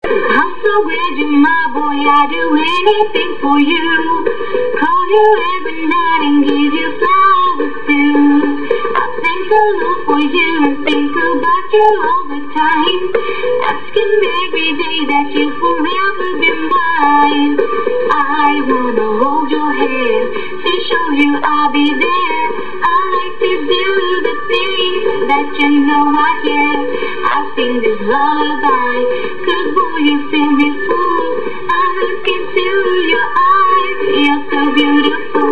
I'm so with you, my boy, I'd do anything for you. Call you every night and give you flowers too. I think a lot for you and think about you all the time. Asking every day that you forever be mine. I wanna hold your hand to show you I'll be there. I like to do the things that you know I can. I sing this lullaby, 'cause boy you feel me full. I look into your eyes, you're so beautiful.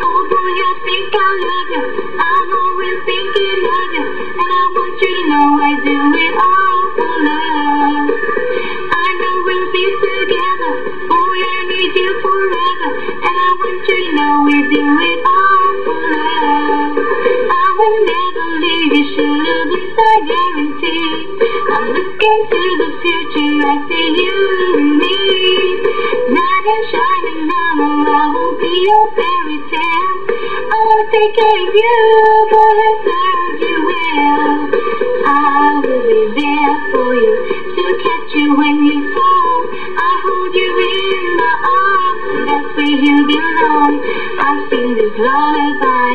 Oh boy, I think I love you, I'm always thinking of you. And I want you to know I do it all for love. I know we'll be together, boy I need you forever. And I want you to know we do it all for love. I will never leave you, sure this I guarantee. I'm looking to the future, I see you and me. Night and shining armor, I will be your fairy tale. I wanna take care of you, boy, I serve you well. I will be there for you, to catch you when you fall. I hold you in my arms, that's where you belong. I sing this lullaby.